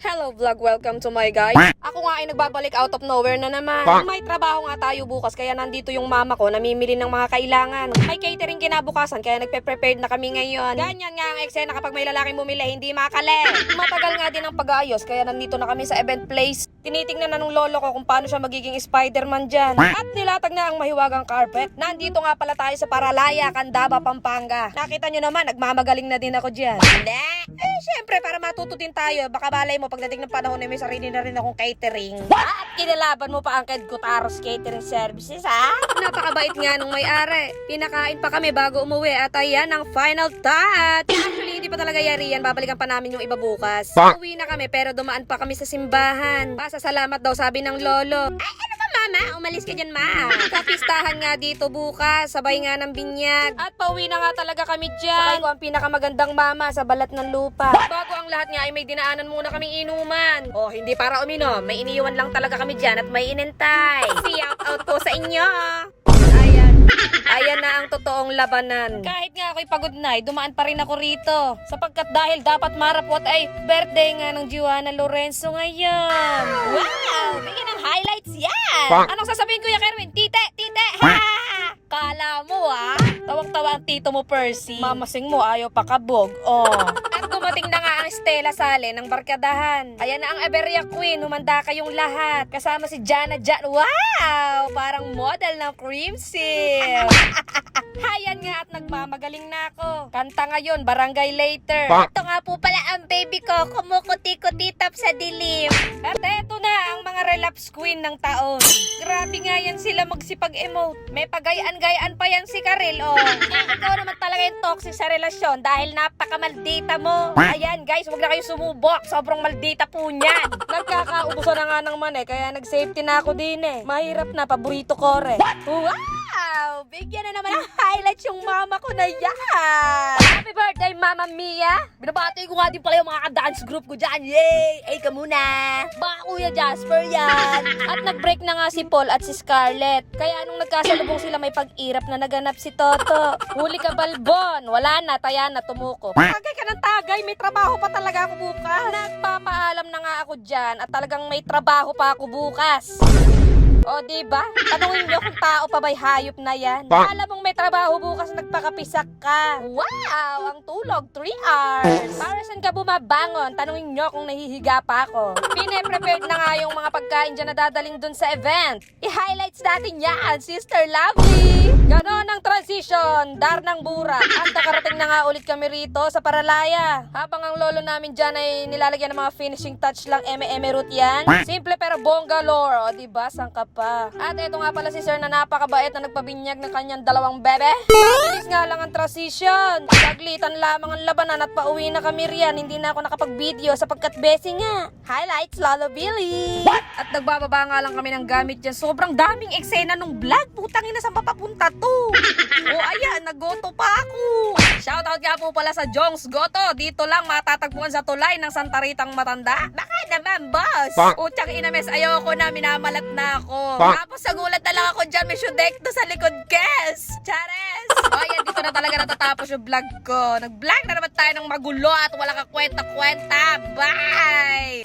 Hello vlog, welcome to my guys. Ako nga ay nagbabalik out of nowhere na naman. May trabaho nga tayo bukas kaya nandito yung mama ko namimili ng mga kailangan. May catering kinabukasan kaya nagpe-prepared na kami ngayon. Ganyan nga ang eksena kapag may lalaking bumili, hindi makali. Matagal nga din ang pag-aayos kaya nandito na kami sa event place. Tinitingnan na nung lolo ko kung paano siya magiging Spider-Man dyan. At nilatag na ang mahiwagang carpet. Nandito nga pala tayo sa Paralaya, Candaba, Pampanga. Nakita nyo naman, nagmamagaling na din ako dyan. Hindi. Syempre, para matuto din tayo. Baka balay mo pagdating ng panahon na may sarili na rin akong catering. At kinalaban mo pa ang Ked Gutaros Catering Services, ha? Napakabait nga nung may-ari. Pinakain pa kami bago umuwi at ayan ang final touch. Actually, hindi pa talaga yari yan. Babalikan pa namin yung iba bukas. Uwi na kami pero dumaan pa kami sa simbahan. Pasasalamat daw sabi ng lolo. Ay, ano ba mama? Umalis ka dyan ma. Kapistahan nga dito bukas. Sabay nga ng binyag. At pauwi na nga talaga kami dyan. Sakay ko ang pinakamagandang mama sa balat ng lupa. Bago ang lahat nga ay may dinaanan muna kaming inuman. Oh, hindi para uminom. May iniwan lang talaga kami dyan at may inintay. Shout out po sa inyo. Ayan na ang totoong labanan. Kahit nga ako'y pagod na, dumaan pa rin ako rito. Sapagkat dahil dapat marapot ay birthday nga ng Joanna Lorenzo ngayon. Wow! Bigyan ng highlights yan! Anong sasabihin ko ya Kerwin? Tite! Tite! Ha! Kala mo tawang-tawa ang tito mo Percy. Mamasing mo ayaw pakabog. Oh. At dumating na nga ang Stella Sale ng barkadahan. Ayan na ang Iberia Queen. Humanda kayong lahat. Kasama si Jana Jan. Wow! Parang model ng cream seal. Hayan nga at nagmamagaling na ako. Kanta ngayon, barangay later. Ito nga po pala ang baby ko. Kumukuti-kuti tap sa dilim. At eto na ang mga relapse queen ng taon. Grabe nga yan sila magsipag-emote. May pagayaan-gayaan pa yan si Karel, oh. Ikaw naman talaga yung toxic sa relasyon dahil napaka-maldita mo. Ayan guys, huwag na kayo sumubok. Sobrang maldita po niyan. Nagkakaubusan na nga ng mani, kaya nag-safety na ako din eh. Mahirap na, paborito ko rin. Wow! Bigyan na naman ng highlights yung mama ko na yan! Happy birthday, Mama Mia! Binabati ko nga din pala yung mga ka-dance group ko dyan. Yay! Ay ka muna! Baka Kuya Jasper yan! At nag-break na nga si Paul at si Scarlett. Kaya nung nagkasalubong sila may pag-irap na naganap si Toto. Huli ka balbon! Wala na, taya na, tumuko. Tagay ka ng tagay! May trabaho pa talaga ako bukas! Nagpapaalam na nga ako dyan at talagang may trabaho pa ako bukas. O diba? Tanungin nyo kung tao pa ba'y hayop na yan. Alam mong may trabaho bukas nagpakapisak ka. Wow! Ang tulog, 3 hours. Para saan ka bumabangon? Tanungin nyo kung nahihiga pa ako. Pine-prepared na nga yung mga pagkain dyan na dadaling dun sa event. I-highlights natin yan, Sister Lovely! Ganon ang transition, dar ng bura. At nakarating na nga ulit kami rito sa Paralaya. Habang ang lolo namin dyan ay nilalagyan ng mga finishing touch lang eme-eme root yan. Simple pero bongga lore. O diba? Sangka pa. At ito nga pala si sir na napakabait na nagpabinyag ng kanyang 2 bebe. Mabilis nga lang ang transition. Saglitan lamang ang labanan at pauwi na kami riyan. Hindi na ako nakapag-video sapagkat busy nga. Highlights, Lolo Billy. At nagbababa nga lang kami ng gamit dyan. Sobrang daming eksena nung vlog. Putangin na saan papapunta to. O ayan, naggoto pa ako. Shoutout nga po pala sa Jongs Goto. Dito lang matatagpuan sa tulay ng Santaritang Matanda. Baka naman, boss. Utsang inames, ayoko na, minamalat na ako. Tapos nagulat na lang ako dyan, may syudekto sa likod, kes. Chares! O yan, dito na talaga natatapos yung vlog ko. Nag-vlog na naman tayo ng magulo at wala ka kwenta-kwenta. Bye!